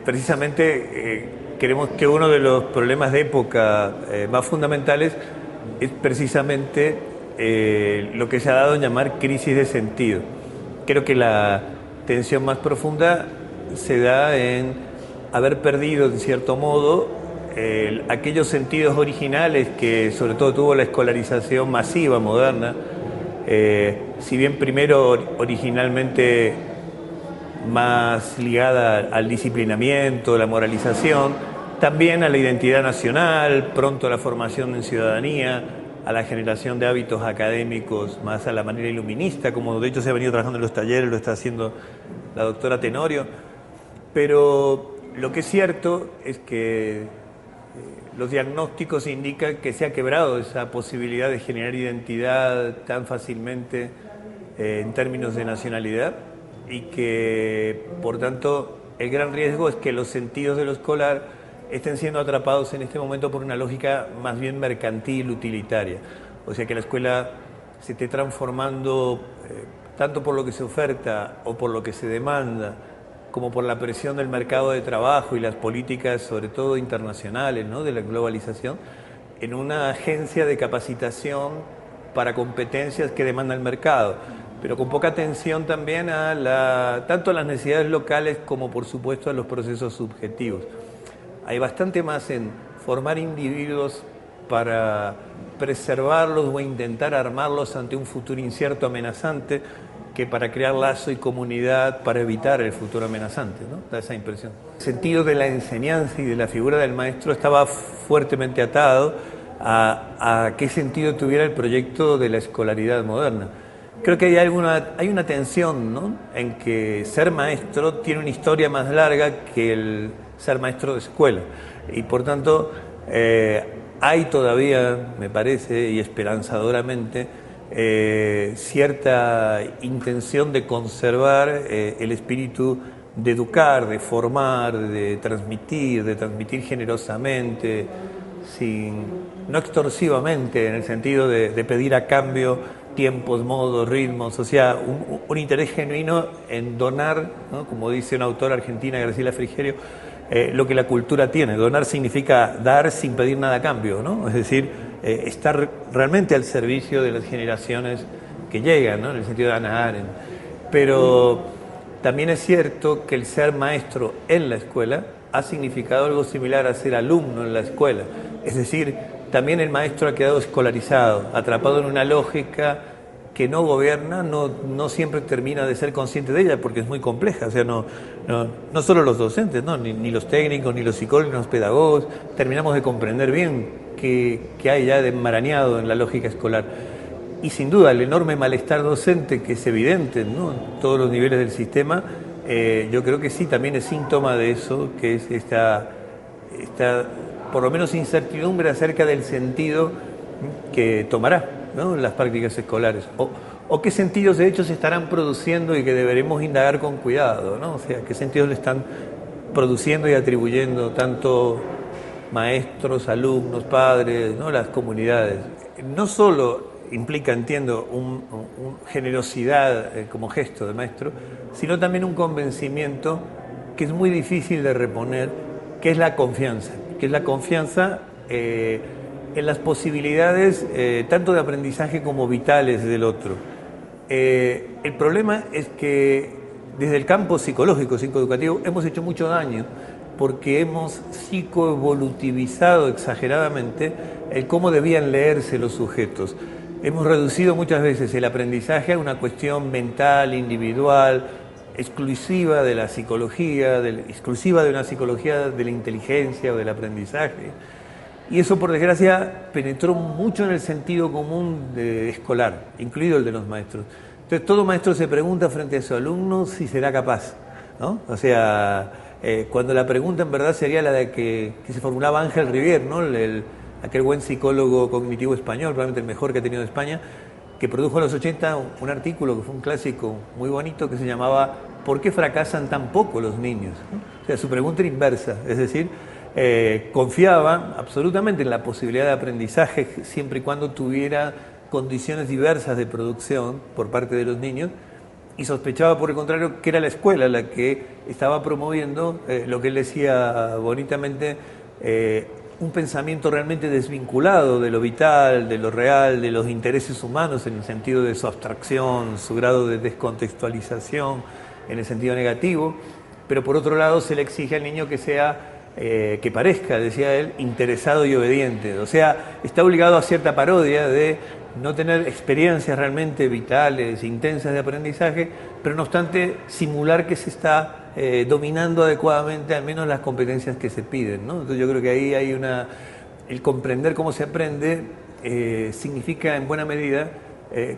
precisamente creemos que uno de los problemas de época más fundamentales es precisamente lo que se ha dado en llamar crisis de sentido. Creo que la tensión más profunda se da en haber perdido, en cierto modo, aquellos sentidos originales que sobre todo tuvo la escolarización masiva moderna. Si bien primero originalmente más ligada al disciplinamiento, la moralización, también a la identidad nacional, pronto a la formación en ciudadanía, a la generación de hábitos académicos más a la manera iluminista, como de hecho se ha venido trabajando en los talleres, lo está haciendo la doctora Tenorio. Pero lo que es cierto es que los diagnósticos indican que se ha quebrado esa posibilidad de generar identidad tan fácilmente en términos de nacionalidad, y que, por tanto, el gran riesgo es que los sentidos de lo escolar estén siendo atrapados en este momento por una lógica más bien mercantil, utilitaria. O sea, que la escuela se esté transformando tanto por lo que se oferta o por lo que se demanda, como por la presión del mercado de trabajo y las políticas, sobre todo internacionales, ¿no?, de la globalización, en una agencia de capacitación para competencias que demanda el mercado, pero con poca atención también a tanto a las necesidades locales como, por supuesto, a los procesos subjetivos. Hay bastante más en formar individuos para preservarlos o intentar armarlos ante un futuro incierto, amenazante, que para crear lazo y comunidad para evitar el futuro amenazante, ¿no? Da esa impresión. El sentido de la enseñanza y de la figura del maestro estaba fuertemente atado a qué sentido tuviera el proyecto de la escolaridad moderna. Creo que hay una tensión, ¿no?, en que ser maestro tiene una historia más larga que el ser maestro de escuela. Y por tanto, hay todavía, me parece, y esperanzadoramente, cierta intención de conservar el espíritu de educar, de formar, de transmitir generosamente, no extorsivamente, en el sentido de pedir a cambio tiempos, modos, ritmos, o sea, un interés genuino en donar, ¿no?, como dice una autora argentina, Graciela Frigerio, lo que la cultura tiene. Donar significa dar sin pedir nada a cambio, ¿no? Es decir, estar realmente al servicio de las generaciones que llegan, ¿no?, en el sentido de Hannah Arendt. Pero también es cierto que el ser maestro en la escuela ha significado algo similar a ser alumno en la escuela. Es decir, también el maestro ha quedado escolarizado, atrapado en una lógica que no gobierna, no siempre termina de ser consciente de ella, porque es muy compleja. O sea, no solo los docentes, ¿no?, ni los técnicos, ni los psicólogos, ni los pedagogos, terminamos de comprender bien qué hay ya de enmarañado en la lógica escolar. Y sin duda el enorme malestar docente, que es evidente, ¿no?, en todos los niveles del sistema, yo creo que sí, también es síntoma de eso, que es esta por lo menos incertidumbre acerca del sentido que tomará, ¿no?, las prácticas escolares, o qué sentidos de hecho se estarán produciendo y que deberemos indagar con cuidado, ¿no? O sea, qué sentidos le están produciendo y atribuyendo tanto maestros, alumnos, padres, ¿no?, las comunidades. No solo implica, entiendo, generosidad como gesto de maestro, sino también un convencimiento que es muy difícil de reponer, que es la confianza en las posibilidades tanto de aprendizaje como vitales del otro. El problema es que desde el campo psicológico, psicoeducativo, hemos hecho mucho daño porque hemos psicoevolutivizado exageradamente el cómo debían leerse los sujetos. Hemos reducido muchas veces el aprendizaje a una cuestión mental, individual, exclusiva de la psicología, exclusiva de una psicología de la inteligencia o del aprendizaje. Y eso, por desgracia, penetró mucho en el sentido común escolar, incluido el de los maestros. Entonces, todo maestro se pregunta frente a su alumno si será capaz, ¿no? O sea, cuando la pregunta en verdad sería la de que se formulaba Ángel Rivière, ¿no?, aquel buen psicólogo cognitivo español, probablemente el mejor que ha tenido España, que produjo en los 80 un artículo que fue un clásico muy bonito que se llamaba ¿Por qué fracasan tan poco los niños?, ¿no? O sea, su pregunta era inversa, es decir, confiaba absolutamente en la posibilidad de aprendizaje siempre y cuando tuviera condiciones diversas de producción por parte de los niños, y sospechaba por el contrario que era la escuela la que estaba promoviendo lo que él decía bonitamente, un pensamiento realmente desvinculado de lo vital, de lo real, de los intereses humanos en el sentido de su abstracción, su grado de descontextualización en el sentido negativo, pero por otro lado se le exige al niño que sea, que parezca, decía él, interesado y obediente. O sea, está obligado a cierta parodia de no tener experiencias realmente vitales, intensas de aprendizaje, pero no obstante simular que se está dominando adecuadamente al menos las competencias que se piden, ¿no? Entonces yo creo que ahí hay el comprender cómo se aprende significa en buena medida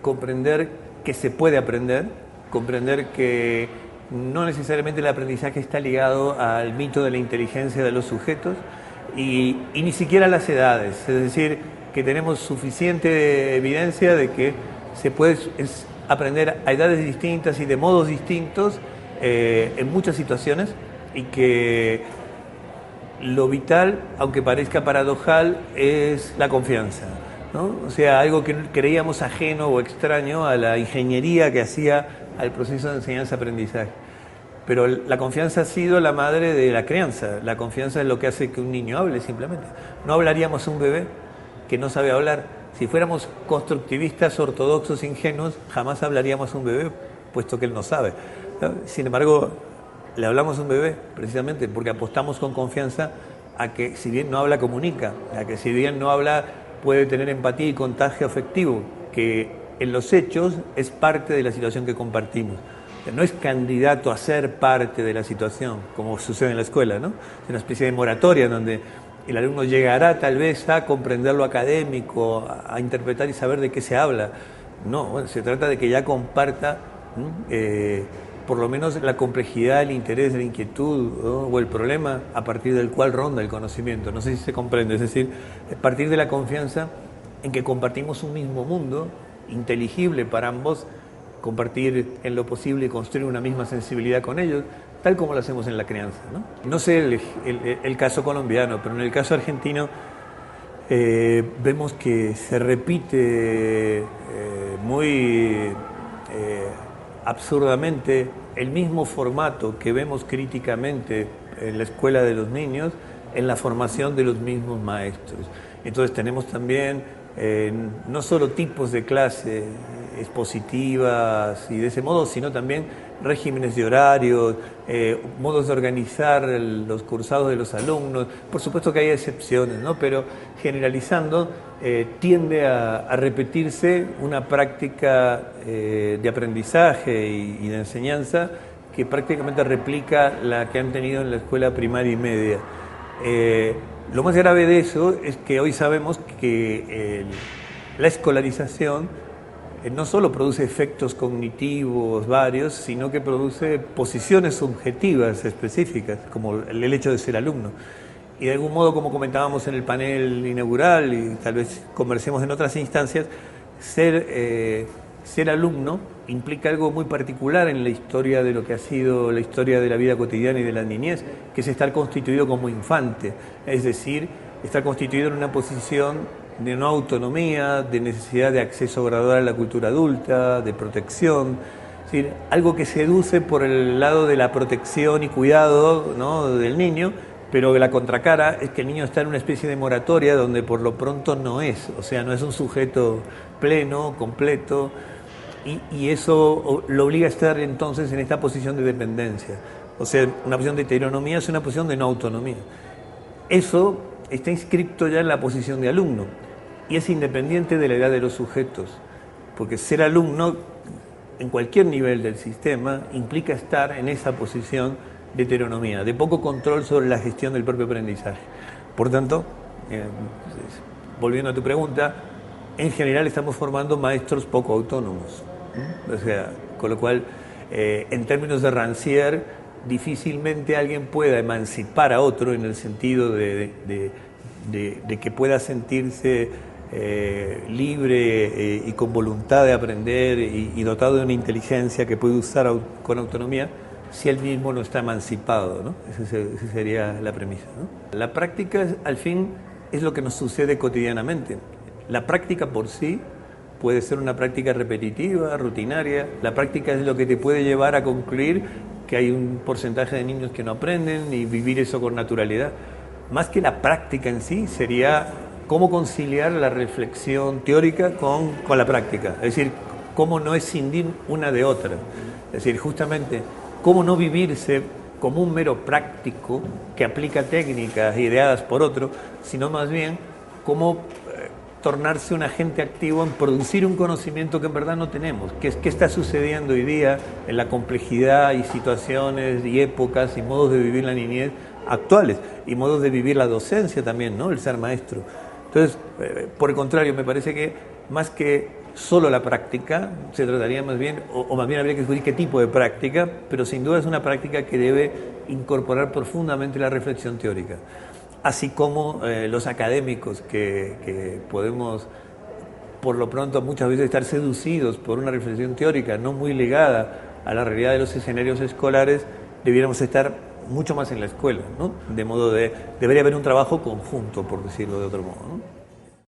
comprender que se puede aprender, comprender que no necesariamente el aprendizaje está ligado al mito de la inteligencia de los sujetos y ni siquiera a las edades, es decir, que tenemos suficiente evidencia de que se puede aprender a edades distintas y de modos distintos en muchas situaciones y que lo vital, aunque parezca paradojal, es la confianza, ¿no? O sea, algo que creíamos ajeno o extraño a la ingeniería que hacía al proceso de enseñanza-aprendizaje. Pero la confianza ha sido la madre de la crianza. La confianza es lo que hace que un niño hable simplemente. No hablaríamos a un bebé que no sabe hablar. Si fuéramos constructivistas, ortodoxos, ingenuos, jamás hablaríamos a un bebé, puesto que él no sabe, ¿no? Sin embargo, le hablamos a un bebé precisamente porque apostamos con confianza a que si bien no habla, comunica, a que si bien no habla, puede tener empatía y contagio afectivo, que en los hechos es parte de la situación que compartimos. No es candidato a ser parte de la situación, como sucede en la escuela, ¿no? Es una especie de moratoria en donde el alumno llegará tal vez a comprender lo académico, a interpretar y saber de qué se habla. No, bueno, se trata de que ya comparta por lo menos la complejidad, el interés, la inquietud, ¿no? O el problema a partir del cual ronda el conocimiento. No sé si se comprende, es decir, a partir de la confianza en que compartimos un mismo mundo, inteligible para ambos, compartir en lo posible y construir una misma sensibilidad con ellos, tal como lo hacemos en la crianza, ¿no? No sé el caso colombiano, pero en el caso argentino vemos que se repite muy absurdamente el mismo formato que vemos críticamente en la escuela de los niños, en la formación de los mismos maestros. Entonces tenemos también no solo tipos de clase expositivas y de ese modo, sino también regímenes de horarios, modos de organizar los cursados de los alumnos. Por supuesto que hay excepciones, ¿no? Pero generalizando tiende a repetirse una práctica de aprendizaje y de enseñanza que prácticamente replica la que han tenido en la escuela primaria y media. Lo más grave de eso es que hoy sabemos que la escolarización no solo produce efectos cognitivos varios, sino que produce posiciones subjetivas específicas, como el hecho de ser alumno. Y de algún modo, como comentábamos en el panel inaugural, y tal vez conversemos en otras instancias, ser alumno implica algo muy particular en la historia de lo que ha sido la historia de la vida cotidiana y de la niñez, que es estar constituido como infante, es decir, estar constituido en una posición de no autonomía, de necesidad de acceso gradual a la cultura adulta, de protección, es decir, algo que seduce por el lado de la protección y cuidado, ¿no?, del niño, pero la contracara es que el niño está en una especie de moratoria donde por lo pronto no es, o sea, no es un sujeto pleno, completo, y eso lo obliga a estar entonces en esta posición de dependencia. O sea, una posición de heteronomía es una posición de no autonomía. Eso está inscripto ya en la posición de alumno y es independiente de la edad de los sujetos, porque ser alumno en cualquier nivel del sistema implica estar en esa posición de heteronomía, de poco control sobre la gestión del propio aprendizaje. Por tanto, volviendo a tu pregunta, en general estamos formando maestros poco autónomos, ¿no? O sea, con lo cual, en términos de Rancière, difícilmente alguien pueda emancipar a otro en el sentido de que pueda sentirse libre y con voluntad de aprender y dotado de una inteligencia que puede usar con autonomía, si él mismo no está emancipado, ¿no? Esa sería la premisa, ¿no? La práctica, al fin, es lo que nos sucede cotidianamente. La práctica por sí puede ser una práctica repetitiva, rutinaria. La práctica es lo que te puede llevar a concluir que hay un porcentaje de niños que no aprenden y vivir eso con naturalidad. Más que la práctica en sí, sería cómo conciliar la reflexión teórica con la práctica. Es decir, cómo no escindir una de otra. Es decir, justamente, cómo no vivirse como un mero práctico que aplica técnicas ideadas por otro, sino más bien cómo tornarse un agente activo en producir un conocimiento que en verdad no tenemos. ¿Qué está sucediendo hoy día en la complejidad y situaciones y épocas y modos de vivir la niñez actuales y modos de vivir la docencia también, ¿no? El ser maestro. Entonces, por el contrario, me parece que más que solo la práctica, se trataría más bien, o más bien habría que descubrir qué tipo de práctica, pero sin duda es una práctica que debe incorporar profundamente la reflexión teórica. Así como los académicos que podemos, por lo pronto, muchas veces estar seducidos por una reflexión teórica no muy ligada a la realidad de los escenarios escolares, debiéramos estar mucho más en la escuela, ¿no? De modo debería haber un trabajo conjunto, por decirlo de otro modo, ¿no?